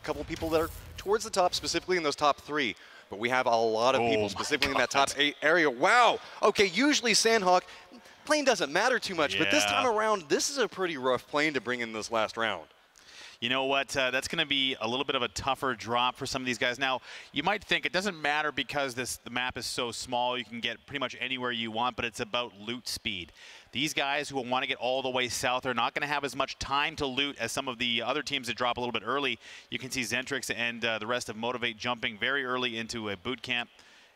couple people that are towards the top, specifically in those top 3. But we have a lot of people specifically in that top 8 area. Wow. Okay, usually Sandhawk, plane doesn't matter too much, but this time around, this is a pretty rough plane to bring in this last round. You know what? That's going to be a little bit of a tougher drop for some of these guys. Now, you might think it doesn't matter because the map is so small, you can get pretty much anywhere you want, but it's about loot speed. These guys who want to get all the way south are not going to have as much time to loot as some of the other teams that drop a little bit early. You can see Zentrix and the rest of Motivate jumping very early into a boot camp.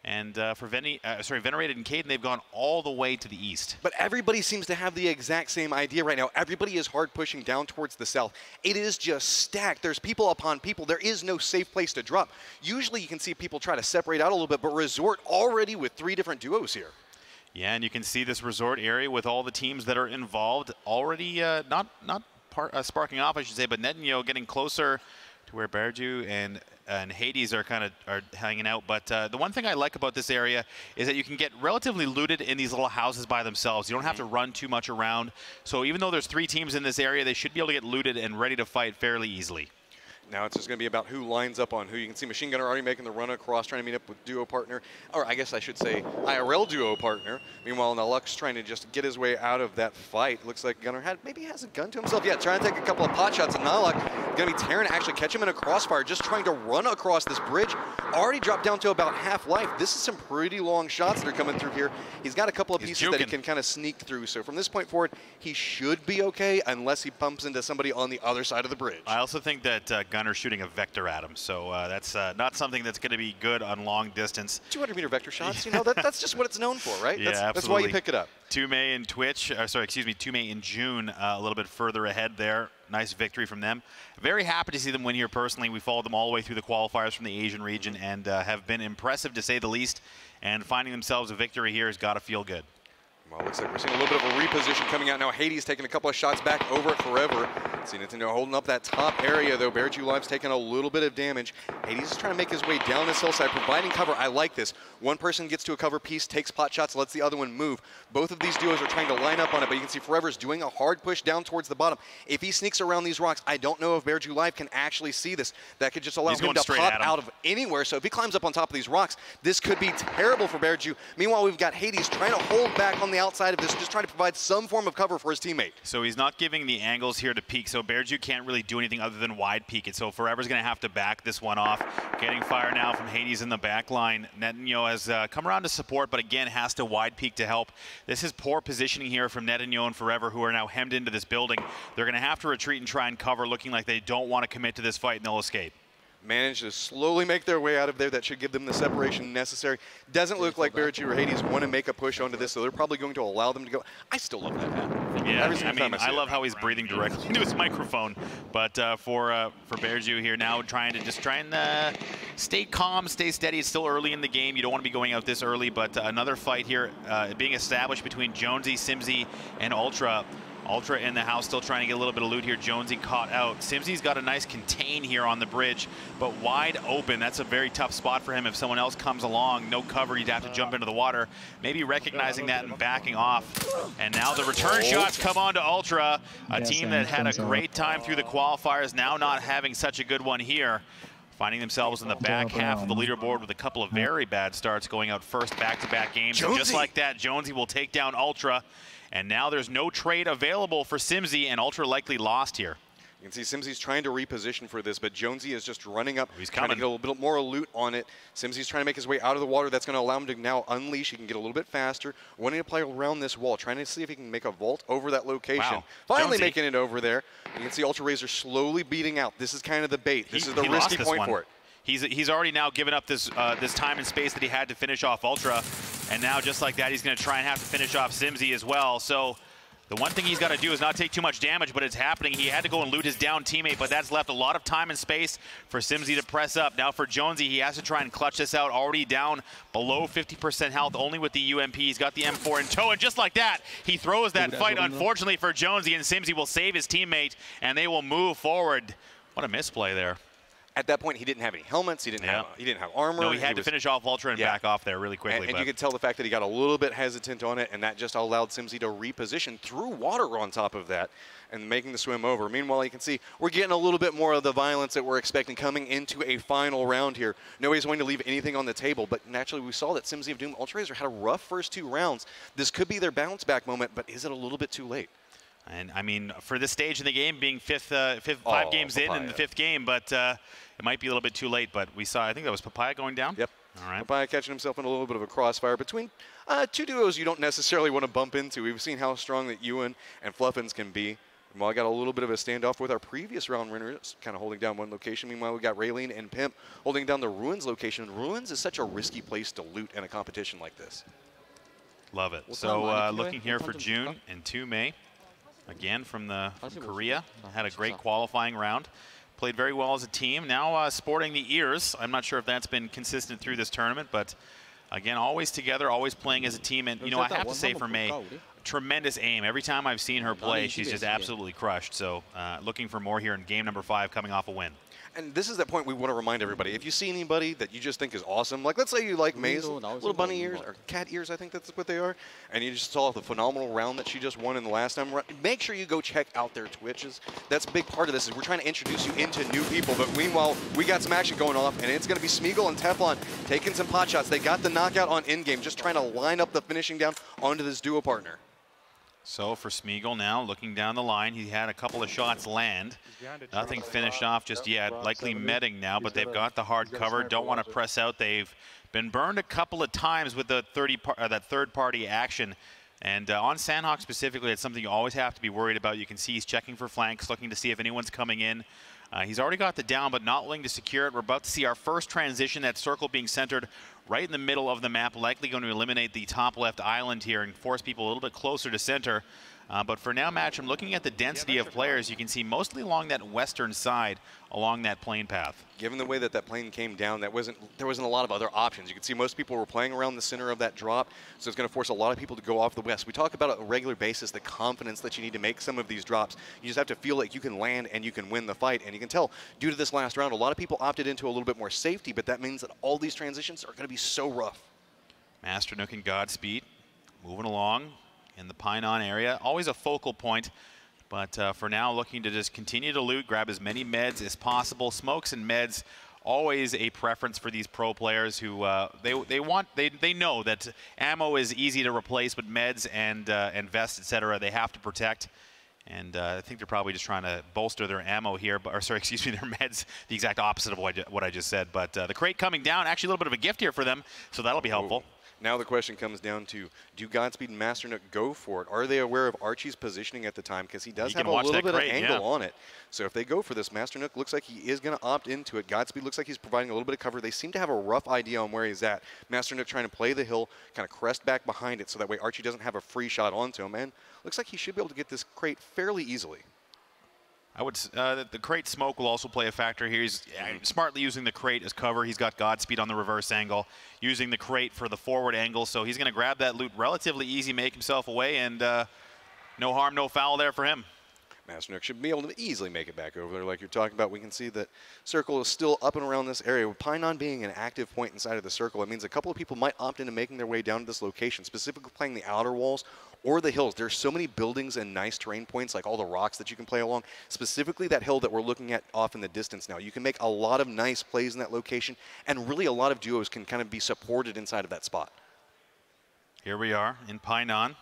And for Venerated and Caden, they've gone all the way to the east. But everybody seems to have the exact same idea right now. Everybody is hard pushing down towards the south. It is just stacked. There's people upon people. There is no safe place to drop. Usually you can see people try to separate out a little bit, but Resort already with 3 different duos here. Yeah, and you can see this Resort area with all the teams that are involved already not sparking off, I should say, but Netanyo getting closer to where Berju and Hades are hanging out. But the one thing I like about this area is that you can get relatively looted in these little houses by themselves. You don't have to run too much around. So even though there's 3 teams in this area, they should be able to get looted and ready to fight fairly easily. Now it's just going to be about who lines up on who. You can see Machine Gunner already making the run across, trying to meet up with duo partner, or I guess I should say IRL duo partner. Meanwhile, Nalux trying to just get his way out of that fight. Looks like Gunner maybe has a gun to himself. Yeah, trying to take a couple of pot shots, and Nalux going to be tearing to actually catch him in a crossfire, just trying to run across this bridge. Already dropped down to about half life. This is some pretty long shots that are coming through here. He's got a couple of pieces that he can kind of sneak through. So from this point forward, he should be okay unless he bumps into somebody on the other side of the bridge. I also think that Gunner's shooting a vector at him, so that's not something that's going to be good on long distance. 200-meter vector shots, you know, that's just what it's known for, right? Yeah, that's why you pick it up. Tume and Twitch, Tume in June, a little bit further ahead there. Nice victory from them. Very happy to see them win here personally. We followed them all the way through the qualifiers from the Asian region and have been impressive to say the least. And finding themselves a victory here has got to feel good. Well, looks like we're seeing a little bit of a reposition coming out now. Hades taking a couple of shots back over it forever. See Nintendo holding up that top area, though. Bearju Live's taking a little bit of damage. Hades is trying to make his way down this hillside, providing cover. I like this. One person gets to a cover piece, takes pot shots, lets the other one move. Both of these duos are trying to line up on it, but you can see Forever's doing a hard push down towards the bottom. If he sneaks around these rocks, I don't know if Bearju Live can actually see this. That could just allow him to pop out of anywhere. So if he climbs up on top of these rocks, this could be terrible for Bearju. Meanwhile, we've got Hades trying to hold back on the outside of this, just trying to provide some form of cover for his teammate. So he's not giving the angles here to peek, so Bearju can't really do anything other than wide peek it. So Forever's going to have to back this one off. Getting fire now from Hades in the back line. Netanyo has come around to support, but again has to wide peek to help. This is poor positioning here from Netanyo and Forever, who are now hemmed into this building. They're going to have to retreat and try and cover, looking like they don't want to commit to this fight and they'll escape. Manage to slowly make their way out of there. That should give them the separation necessary. Doesn't look like Bearju or Hades want to make a push onto this, so they're probably going to allow them to go. I still love that man. Yeah, I love how he's breathing directly into his microphone. But for Bearju here now, trying to stay calm, stay steady. It's still early in the game. You don't want to be going out this early, but another fight here being established between Jonesy, Simsy, and Ultra. Ultra in the house, still trying to get a little bit of loot here. Jonesy caught out. Simsy's got a nice contain here on the bridge, but wide open. That's a very tough spot for him. If someone else comes along, no cover, you'd have to jump into the water. Maybe recognizing that and backing off. And now the return shots come on to Ultra, a team that had a great time through the qualifiers, now not having such a good one here. Finding themselves in the back half of the leaderboard with a couple of very bad starts, going out first back-to-back games. And just like that, Jonesy will take down Ultra. And now there's no trade available for Simsy, and Ultra likely lost here. You can see Simsy's trying to reposition for this, but Jonesy is just running up, He's trying to get a little bit more loot on it. Simsy's trying to make his way out of the water. That's going to allow him to now unleash. He can get a little bit faster, wanting to play around this wall, trying to see if he can make a vault over that location. Wow. Finally Jonesy making it over there. You can see Ultra Razor slowly beating out. This is kind of the bait. This is the risky point for it. He's already now given up this time and space that he had to finish off Ultra, and now just like that, he's going to try and have to finish off Simsy as well. So the one thing he's got to do is not take too much damage, but it's happening. He had to go and loot his down teammate, but that's left a lot of time and space for Simsy to press up. Now for Jonesy, he has to try and clutch this out. Already down below 50% health, only with the UMP. He's got the M4 in tow, and just like that, he throws that fight, unfortunately for Jonesy, and Simsy will save his teammate, and they will move forward. What a misplay there. At that point, he didn't have any helmets. He didn't have armor. No, he had to finish off Ultra and back off there really quickly. And you could tell the fact that he got a little bit hesitant on it, and that just allowed Simsy to reposition through water on top of that and making the swim over. Meanwhile, you can see we're getting a little bit more of the violence that we're expecting coming into a final round here. Nobody's going to leave anything on the table, but naturally we saw that Simsy of Doom Ultra Razor had a rough first 2 rounds. This could be their bounce back moment, but is it a little bit too late? And I mean, for this stage in the game, being 5 games in the 5th game, but it might be a little bit too late. But we saw, I think that was Papaya going down. Yep. All right. Papaya catching himself in a little bit of a crossfire between 2 duos you don't necessarily want to bump into. We've seen how strong that Ewan and Fluffins can be. Meanwhile, I got a little bit of a standoff with our previous round winners, kind of holding down one location. Meanwhile, we got Raylene and Pimp holding down the Ruins location. Ruins is such a risky place to loot in a competition like this. Love it. So looking here for June and 2 May. Again, from Korea, had a great qualifying round. Played very well as a team. Now sporting the ears. I'm not sure if that's been consistent through this tournament, but again, always together, always playing as a team. And, you know, I have to say for May, tremendous aim. Every time I've seen her play, she's just absolutely crushed. So looking for more here in game number 5, coming off a win. And this is that point we want to remind everybody. If you see anybody that you just think is awesome, like let's say you like May's little bunny ears, or cat ears, I think that's what they are, and you just saw the phenomenal round that she just won in the last time, make sure you go check out their Twitches. That's a big part of this, is we're trying to introduce you into new people. But meanwhile, we got some action going off, and it's going to be Smeagol and Teflon taking some pot shots. They got the knockout on in-game, just trying to line up the finishing down onto this duo partner. So for Smeagol now, looking down the line, he had a couple of shots land. Nothing finished off just yet. Likely medding now, but they've got the hard cover. Don't want to press out. They've been burned a couple of times with the that third-party action. And on Sandhawk specifically, it's something you always have to be worried about. You can see he's checking for flanks, looking to see if anyone's coming in. He's already got the down, but not willing to secure it. We're about to see our first transition, that circle being centered right in the middle of the map, likely going to eliminate the top left island here and force people a little bit closer to center. But for now, Match, I'm looking at the density of players. You can see mostly along that western side, along that plane path. Given the way that plane came down, there wasn't a lot of other options. You can see most people were playing around the center of that drop, so it's going to force a lot of people to go off the west. We talk about on a regular basis the confidence that you need to make some of these drops. You just have to feel like you can land and you can win the fight. And you can tell, due to this last round, a lot of people opted into a little bit more safety, but that means that all these transitions are going to be so rough. Master Nook and Godspeed moving along in the Pinon area. Always a focal point, but for now looking to just continue to loot, grab as many meds as possible. Smokes and meds, always a preference for these pro players who they know that ammo is easy to replace, but meds and vests, etc., they have to protect. And I think they're probably just trying to bolster their ammo here, or sorry, excuse me, their meds, the exact opposite of what I just said. But the crate coming down, actually a little bit of a gift here for them, so that'll be helpful. Now the question comes down to, do Godspeed and Master Nook go for it? Are they aware of Archie's positioning at the time? Because he does have a little bit of angle on it. So if they go for this, Master Nook looks like he is going to opt into it. Godspeed looks like he's providing a little bit of cover. They seem to have a rough idea on where he's at. Master Nook trying to play the hill, kind of crest back behind it, so that way Archie doesn't have a free shot onto him. And looks like he should be able to get this crate fairly easily. I would the crate smoke will also play a factor here. He's smartly using the crate as cover. He's got Godspeed on the reverse angle, using the crate for the forward angle. So he's going to grab that loot relatively easy, make himself away, and no harm, no foul there for him. Master Nook should be able to easily make it back over there like you're talking about. We can see that circle is still up and around this area. With Pinon being an active point inside of the circle, it means a couple of people might opt into making their way down to this location, specifically playing the outer walls or the hills. There's so many buildings and nice terrain points, like all the rocks that you can play along. Specifically that hill that we're looking at off in the distance now. You can make a lot of nice plays in that location, and really a lot of duos can kind of be supported inside of that spot. Here we are in Pinon.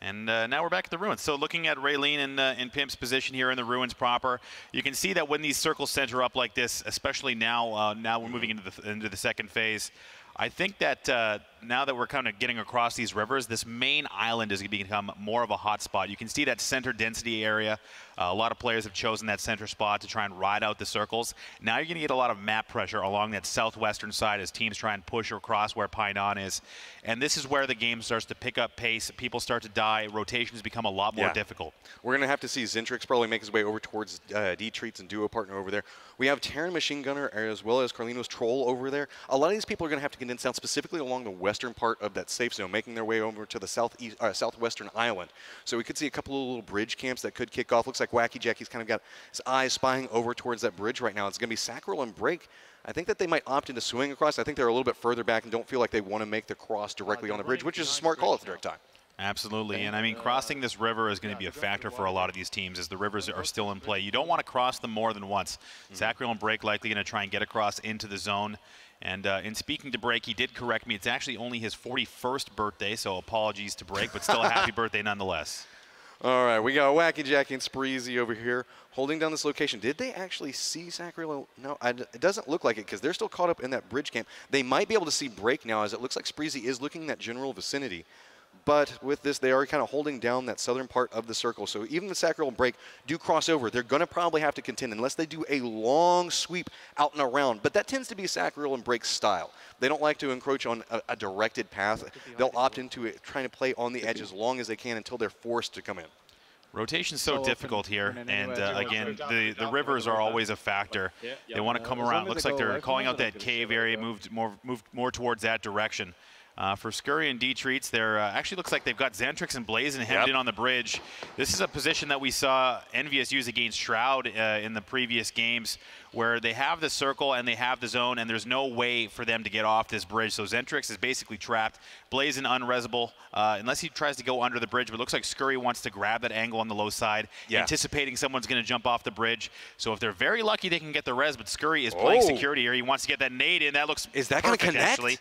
And now we're back at the Ruins. So looking at Raylene and Pimp's position here in the Ruins proper, you can see that when these circles center up like this, especially now, now we're moving into the second phase, I think that now that we're kind of getting across these rivers, this main island is going to become more of a hot spot. You can see that center density area. A lot of players have chosen that center spot to try and ride out the circles. Now you're going to get a lot of map pressure along that southwestern side as teams try and push across where Pinon is. And this is where the game starts to pick up pace. People start to die. Rotations become a lot more difficult. We're going to have to see Zentrix probably make his way over towards D-Treats and Duo Partner over there. We have Terran Machine Gunner as well as Carlino's Troll over there. A lot of these people are going to have to condense down specifically along the western part of that safe zone, making their way over to the southwestern island. So we could see a couple of little bridge camps that could kick off. Looks like Wacky Jackie's kind of got his eyes spying over towards that bridge right now. It's going to be Sacral and Break. I think that they might opt into swing across. I think they're a little bit further back and don't feel like they want to make the cross directly on the bridge, which is a smart call at the direct time. Absolutely, and I mean, crossing this river is going to be a factor for a lot of these teams as the rivers are still in play. You don't want to cross them more than once. Sacral and Break likely going to try and get across into the zone. And in speaking to Break, he did correct me. It's actually only his 41st birthday, so apologies to Break, but still a happy birthday nonetheless. All right, we got Wacky Jackie and Spreezy over here holding down this location. Did they actually see Sacral? No, it doesn't look like it because they're still caught up in that bridge camp. They might be able to see Break now as it looks like Spreezy is looking in that general vicinity. But with this, they are kind of holding down that southern part of the circle. So even the Sacral and Break do cross over. They're going to probably have to contend unless they do a long sweep out and around. But that tends to be Sacral and Break's style. They don't like to encroach on a directed path. They'll opt into it, trying to play on the edge as long as they can until they're forced to come in. Rotation's so difficult here, and again, the rivers are always a factor. They want to come around. Looks like they're calling out that cave area, moved more towards that direction. For Scurry and D-Treats, they're actually looks like they've got Xentrix and Blazin hemmed in on the bridge. This is a position that we saw Envious use against Shroud in the previous games, where they have the circle and they have the zone, and there's no way for them to get off this bridge. So Xentrix is basically trapped. Blazin unresable, unless he tries to go under the bridge, but it looks like Scurry wants to grab that angle on the low side, anticipating someone's going to jump off the bridge. So if they're very lucky, they can get the res, but Scurry is playing security here. He wants to get that nade in. That looks Is that going to connect? Actually.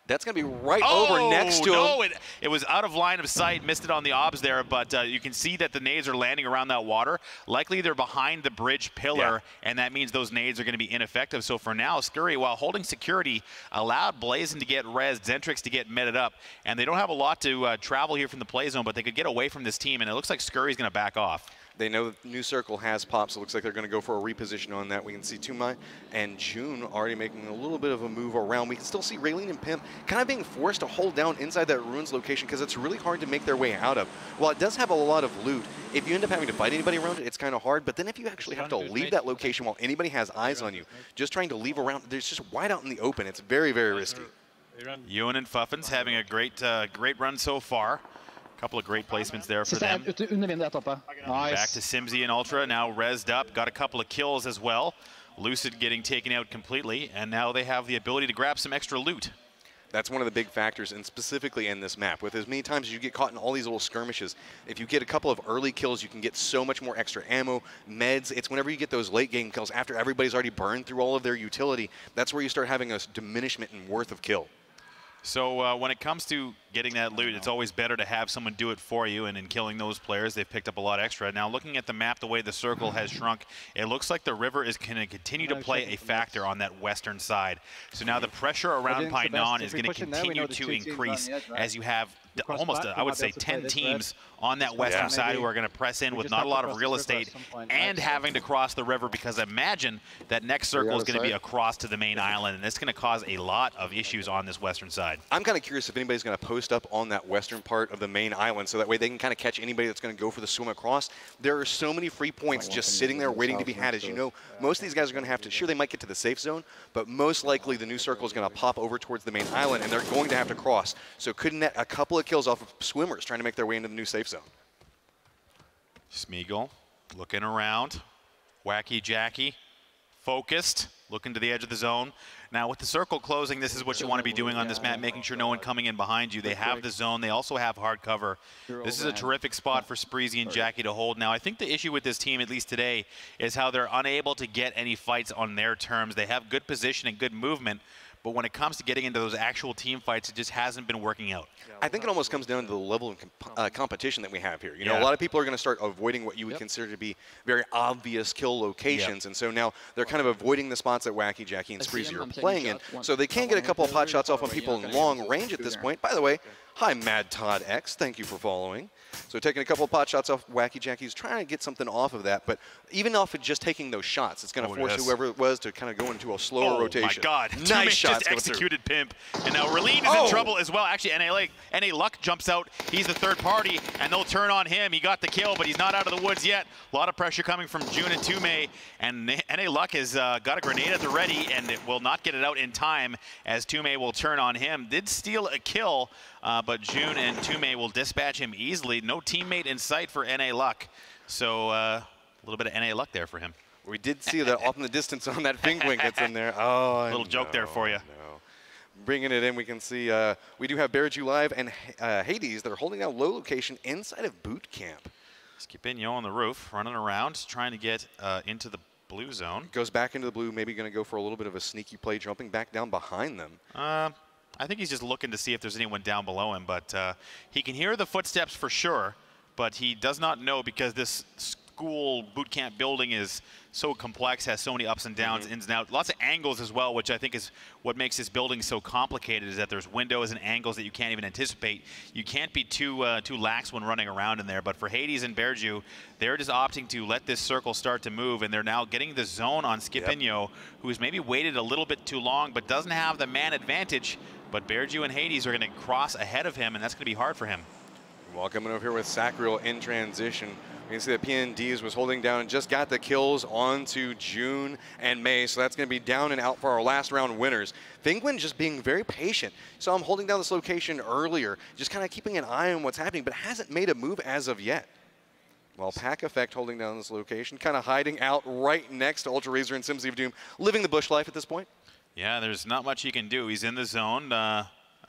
That's going to be right over next to him. It was out of line of sight, missed it on the obs there, but you can see that the nades are landing around that water. Likely they're behind the bridge pillar, and that means those nades are going to be ineffective. So for now, Scurry, while holding security, allowed Blazin to get res, Xentrix to get meted up, and they don't have a lot to travel here from the play zone, but they could get away from this team, and it looks like Scurry's going to back off. They know the new circle has pops. So it looks like they're going to go for a reposition on that. We can see Tumai and June already making a little bit of a move around. We can still see Raylene and Pimp kind of being forced to hold down inside that ruins location because it's really hard to make their way out of. While it does have a lot of loot, if you end up having to fight anybody around it, it's kind of hard. But then if you actually have to leave that location while anybody has eyes on you, just trying to leave around, there's just wide out in the open. It's very, very risky. Ewan and Fuffins having a great run so far. Couple of great placements there for them. Back to Simsy and Ultra, now rezzed up, got a couple of kills as well. Lucid getting taken out completely, and now they have the ability to grab some extra loot. That's one of the big factors, and specifically in this map. With as many times as you get caught in all these little skirmishes, if you get a couple of early kills, you can get so much more extra ammo, meds. It's whenever you get those late game kills after everybody's already burned through all of their utility, that's where you start having a diminishment in worth of kill. So when it comes to getting that loot, it's always better to have someone do it for you, and in killing those players, they've picked up a lot extra. Now, looking at the map, the way the circle has shrunk, it looks like the river is going to continue to play a factor on that western side. So now the pressure around Painan is going to continue to increase as you have almost, I would say, 10 teams on that western side who are going to press in with not a lot of real estate and having to cross the river, because imagine that next circle is going to be across to the main island, and it's going to cause a lot of issues on this western side. I'm kind of curious if anybody's going to post up on that western part of the main island, so that way they can kind of catch anybody that's going to go for the swim across. There are so many free points just sitting there waiting to be had. As you know, most of these guys are going to have to, sure, they might get to the safe zone, but most likely the new circle is going to pop over towards the main island, and they're going to have to cross. So could net a couple of kills off of swimmers trying to make their way into the new safe zone. Smeagol looking around. Wacky Jackie focused, looking to the edge of the zone. Now with the circle closing, this is what you want to be doing on this map, making sure no one coming in behind you. They have the zone. They also have hard cover. This is a terrific spot for Spreezy and Jackie to hold. Now I think the issue with this team, at least today, is how they're unable to get any fights on their terms. They have good position and good movement, but when it comes to getting into those actual team fights, it just hasn't been working out. I think it almost comes down to the level of competition that we have here. You know, a lot of people are going to start avoiding what you would consider to be very obvious kill locations, and so now they're kind of avoiding the spots that Wacky, Jackie, and Spreezy are playing in, so they can get a couple of pot shots off on people in long range at this point. By the way, Hi, Mad Todd X. Thank you for following. So taking a couple of pot shots off Wacky Jacky. He's trying to get something off of that, but even off of just taking those shots, it's going to force whoever it was to kind of go into a slower rotation. Oh my God! Nice shots just executed Pimp, and now Raleen is in trouble as well. Actually, NA Luck jumps out. He's the third party, and they'll turn on him. He got the kill, but he's not out of the woods yet. A lot of pressure coming from June and Tume, and NA Luck has got a grenade at the ready, and it will not get it out in time as Tume will turn on him. Did steal a kill, but June and Tume will dispatch him easily. No teammate in sight for NA Luck, so a little bit of NA Luck there for him. We did see that off in the distance on that Fink Wing that's in there. Oh, little joke there for you. No. Bringing it in, we can see we do have Bearju Live and Hades that are holding down low location inside of boot camp. Skipinho on the roof, running around, trying to get into the blue zone. Goes back into the blue, maybe going to go for a little bit of a sneaky play, jumping back down behind them. I think he's just looking to see if there's anyone down below him, but he can hear the footsteps for sure, but he does not know because this school boot camp building is so complex, has so many ups and downs, ins and outs, lots of angles as well, which I think is what makes this building so complicated, is that there's windows and angles that you can't even anticipate. You can't be too lax when running around in there, but for Hades and Bearju, they're just opting to let this circle start to move, and they're now getting the zone on Skipinho, who's maybe waited a little bit too long, but doesn't have the man advantage. But Bearju and Hades are going to cross ahead of him, and that's going to be hard for him. Well, coming over here with Sacriel in transition. You can see that PNDs was holding down and just got the kills onto June and May, so that's going to be down and out for our last round winners. Penguin just being very patient. So I'm holding down this location earlier, just kind of keeping an eye on what's happening, but hasn't made a move as of yet. While Pack Effect holding down this location, kind of hiding out right next to Ultra Razor and Simsy of Doom, living the bush life at this point. Yeah, there's not much he can do. He's in the zone, and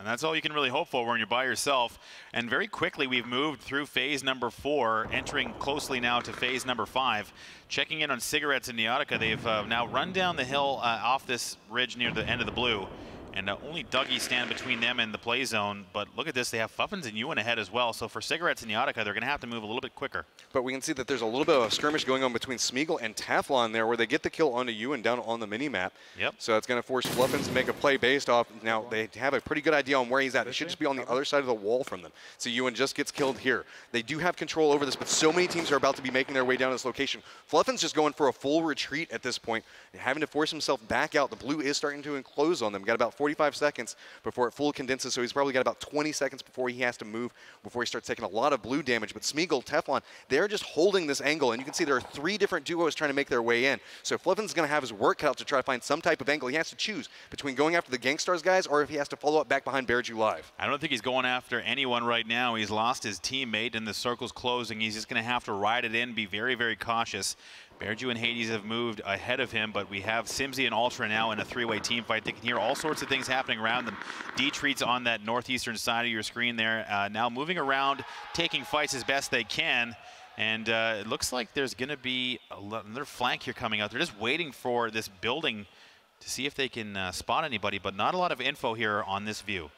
that's all you can really hope for when you're by yourself. And very quickly, we've moved through phase number 4, entering closely now to phase number 5. Checking in on Cigarettes and Neotica, they've now run down the hill off this ridge near the end of the blue. And only Dougie stand between them and the play zone. But look at this, they have Fuffins and Ewan ahead as well. So for Cigarettes and Neotica, they're going to have to move a little bit quicker. But we can see that there's a little bit of a skirmish going on between Smeagol and Teflon there, where they get the kill onto Ewan down on the mini-map. Yep. So it's going to force Fluffins to make a play based off. Now, they have a pretty good idea on where he's at. He should just be on the other side of the wall from them. So Ewan just gets killed here. They do have control over this, but so many teams are about to be making their way down this location. Fluffin's just going for a full retreat at this point, having to force himself back out. The blue is starting to enclose on them. Got about 45 seconds before it full condenses, so he's probably got about 20 seconds before he has to move, before he starts taking a lot of blue damage. But Smeagol, Teflon, they're just holding this angle, and you can see there are 3 different duos trying to make their way in. So Fluffin's going to have his work cut out to try to find some type of angle. He has to choose between going after the Gangstars guys or if he has to follow up back behind Bearju Live. I don't think he's going after anyone right now. He's lost his teammate, and the circle's closing. He's just going to have to ride it in, be very, very cautious. Bearju and Hades have moved ahead of him, but we have Simsy and Ultra now in a 3-way team fight. They can hear all sorts of things happening around them. D-Treat's on that northeastern side of your screen there, now moving around, taking fights as best they can. And it looks like there's going to be another flank here coming out. They're just waiting for this building to see if they can spot anybody, but not a lot of info here on this view.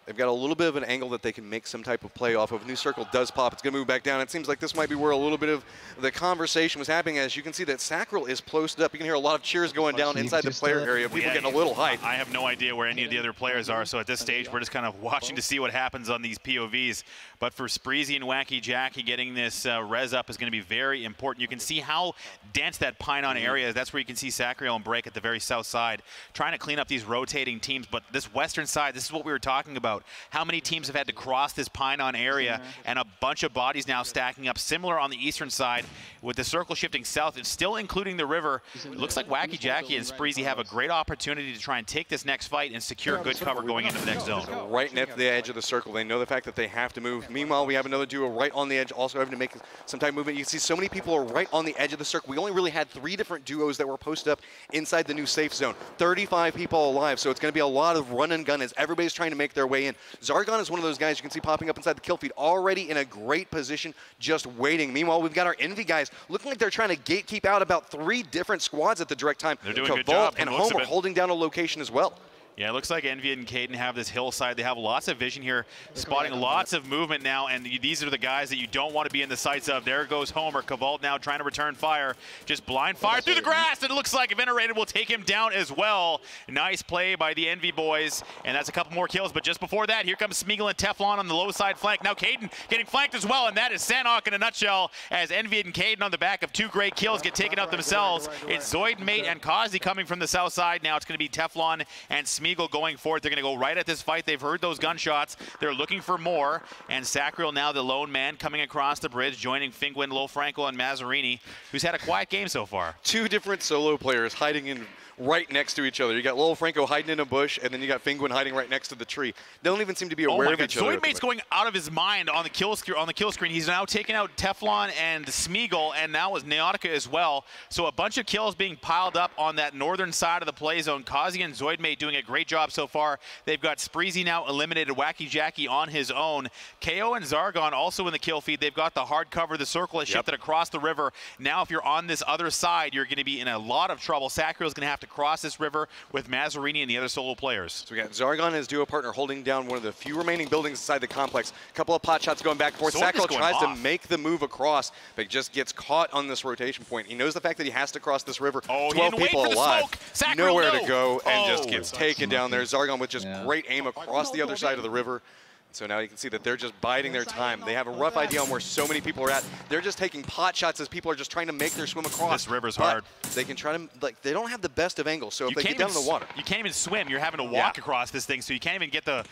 They've got a little bit of an angle that they can make some type of play off of. New circle does pop. It's going to move back down. It seems like this might be where a little bit of the conversation was happening. As you can see that Sacriel is posted up. You can hear a lot of cheers going down inside the player area. People getting a little hype. I have no idea where any of the other players are. So at this stage, we're just kind of watching to see what happens on these POVs. But for Spreezy and Wacky Jacky, getting this res up is going to be very important. You can see how dense that Pinon area is. That's where you can see Sacriel and Break at the very south side, trying to clean up these rotating teams. But this western side, this is what we were talking about. How many teams have had to cross this Pinon area, and a bunch of bodies now stacking up. Similar on the eastern side, with the circle shifting south, it's still including the river. It looks like Wacky Jacky and Spreezy have a great opportunity to try and take this next fight and secure good cover going into the next zone. Right at the edge of the circle. They know the fact that they have to move. Meanwhile, we have another duo right on the edge, also having to make some type of movement. You can see so many people are right on the edge of the circle. We only really had 3 different duos that were posted up inside the new safe zone. 35 people alive, so it's going to be a lot of run and gun as everybody's trying to make their way in. Zargon is one of those guys you can see popping up inside the kill feed, already in a great position, just waiting. Meanwhile, we've got our Envy guys looking like they're trying to gatekeep out about 3 different squads at the direct time. They're doing a good job. And Home are holding down a location as well. Yeah, it looks like Envy and Caden have this hillside. They have lots of vision here, spotting lots of movement now, and these are the guys that you don't want to be in the sights of. There goes Homer. Cavalt now trying to return fire. Just blind fire through the grass, and it looks like Venerated will take him down as well. Nice play by the Envy boys, and that's a couple more kills, but just before that, here comes Smeagol and Teflon on the low side flank. Now Caden getting flanked as well, and that is Sanhok in a nutshell, as Envy and Caden on the back of 2 great kills get taken out themselves. It's Zoid, Mate, and Kazi coming from the south side. Now it's going to be Teflon and Smeagol going forward. They're going to go right at this fight. They've heard those gunshots. They're looking for more. And Sacriel now the lone man coming across the bridge, joining Fingwin, Lofranco, and Mazzarini, who's had a quiet game so far. 2 different solo players hiding in right next to each other. You got Lofranco hiding in a bush, and then you got Fingwin hiding right next to the tree. They don't even seem to be aware of each other. Zoidmate's going out of his mind on the kill screen. He's now taking out Teflon and Smeagol, and now with Neotica as well. So a bunch of kills being piled up on that northern side of the play zone. Kazi and Zoidmate doing a great job so far. They've got Spreezy now eliminated, Wacky Jackie on his own. KO and Zargon also in the kill feed. They've got the hard cover. The circle has shifted across the river. Now if you're on this other side, you're going to be in a lot of trouble. Sacriel's going to have to cross this river with Mazzarini and the other solo players. So we got Zargon and his duo partner holding down one of the few remaining buildings inside the complex. A couple of pot shots going back and forth. Sacriel tries to make the move across, but just gets caught on this rotation point. He knows the fact that he has to cross this river. 12 people alive. Nowhere to go, and just gets taken down there. Zargon with just great aim across the other side of the river. So now you can see that they're just biding their time. They have a rough idea on where so many people are at. They're just taking pot shots as people are just trying to make their swim across. This river's hard. They can try to, like, they don't have the best of angles. So if they get down in the water. You can't even swim. You're having to walk across this thing, so you can't even get the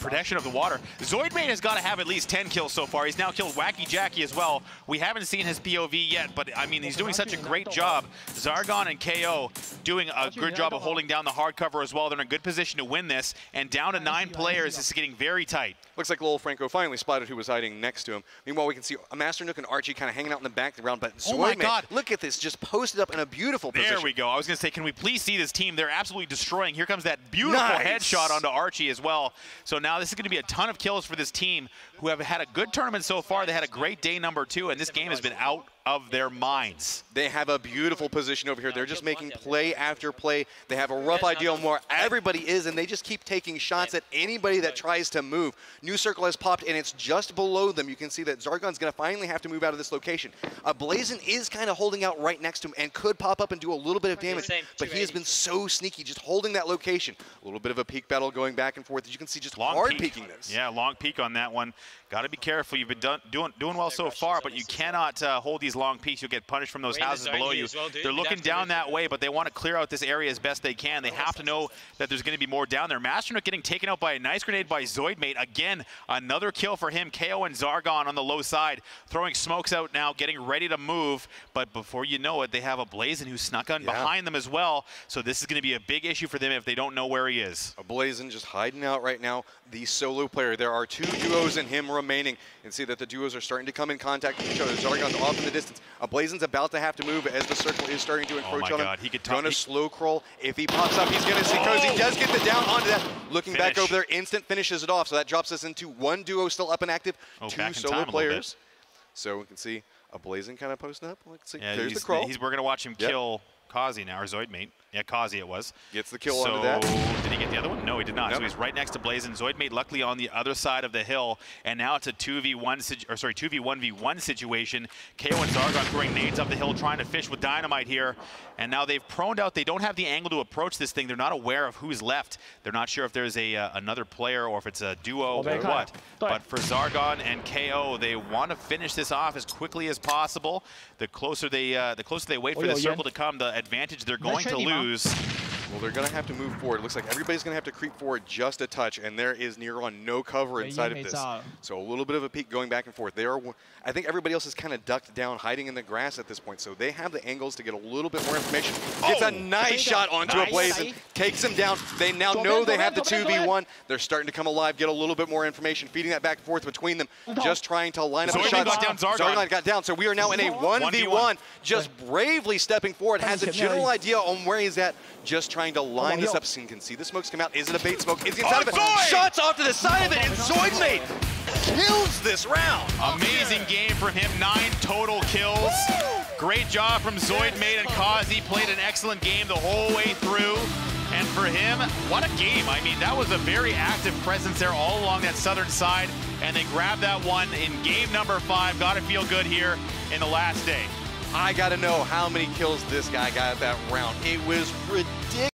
protection of the water. Zoidmate has got to have at least 10 kills so far. He's now killed Wacky Jackie as well. We haven't seen his POV yet, but I mean, he's doing such a great job. Zargon and KO doing a good job of holding down the hard cover as well. They're in a good position to win this, and down to 9 players. This is getting very tight. Looks like Lofranco finally spotted who was hiding next to him. Meanwhile, we can see a Master Nook and Archie kind of hanging out in the background, but Zoidmate, look at this, just posted up in a beautiful position. There we go. I was going to say, can we please see this team? They're absolutely destroying. Here comes that beautiful headshot onto Archie as well. So now this is going to be a ton of kills for this team who have had a good tournament so far. They had a great day number 2, and this game has been out of their minds. They have a beautiful position over here. They're just making play after play. They have a rough idea on where everybody is, and they just keep taking shots at anybody that tries to move. New circle has popped, and it's just below them. You can see that Zargon's going to finally have to move out of this location. Blazin is kind of holding out right next to him and could pop up and do a little bit of damage, but he has been so sneaky, just holding that location. A little bit of a peek battle going back and forth. As you can see, just hard peeking this. Yeah, long peek on that one. Got to be careful. You've been doing well so far, but you cannot hold these long peaks. You'll get punished from those houses below you. They're looking down that way, but they want to clear out this area as best they can. They have to know that there's going to be more down there. Masternook getting taken out by a nice grenade by Zoidmate. Again, another kill for him. KO and Zargon on the low side, throwing smokes out now, getting ready to move. But before you know it, they have a Blazin who snuck on behind them as well. So this is going to be a big issue for them if they don't know where he is. A Blazin just hiding out right now. The solo player. There are 2 duos in him remaining. And see that the duos are starting to come in contact with each other. Zargon's off in the distance. A Blazin's about to have to move as the circle is starting to encroach on him. He could going to slow crawl. If he pops up, he's going to see Cozy. He does get the down onto that. Looking back over there, instant finishes it off. So that drops us into 1 duo still up and active, 2 solo players. So we can see a Blazin kind of posting up. Let's see. There's the crawl. We're going to watch him kill Kazi now, or Zoidmate. Yeah, Kazi it was. Gets the kill onto that. Did he get the other one? No, he did not. Nope. So he's right next to Blazin. Zoidmate luckily on the other side of the hill, and now it's a 2v1v1 situation. KO and Zargon throwing nades up the hill, trying to fish with dynamite here. And now they've proned out. They don't have the angle to approach this thing. They're not aware of who's left. They're not sure if there's another player or if it's a duo or what. But for Zargon and KO, they want to finish this off as quickly as possible. The closer they wait for the circle to come, the advantage they're going to lose. Well, they're going to have to move forward. It looks like everybody's going to have to creep forward just a touch, and there is near on no cover inside of this. So a little bit of a peek going back and forth. I think everybody else is kind of ducked down, hiding in the grass at this point, so they have the angles to get a little bit more information. Gets a nice shot onto a Blazin, takes him down. They now know they have the 2v1. They're starting to come alive, get a little bit more information, feeding that back and forth between them, just trying to line up the shots. Zargon got down, so we are now in a 1v1, just bravely stepping forward, has a general idea on where he's at, just trying to line this up so you can see the smokes come out. Is it a bait smoke? Is he inside of it? Shots off to the side of it, and Zoidmate kills this round. Amazing game from him, 9 total kills. Great job from Zoidmate, and Kazi played an excellent game the whole way through. And for him, what a game. I mean, that was a very active presence there all along that southern side, and they grabbed that one in game number 5. Got to feel good here in the last day. I got to know how many kills this guy got that round. It was ridiculous.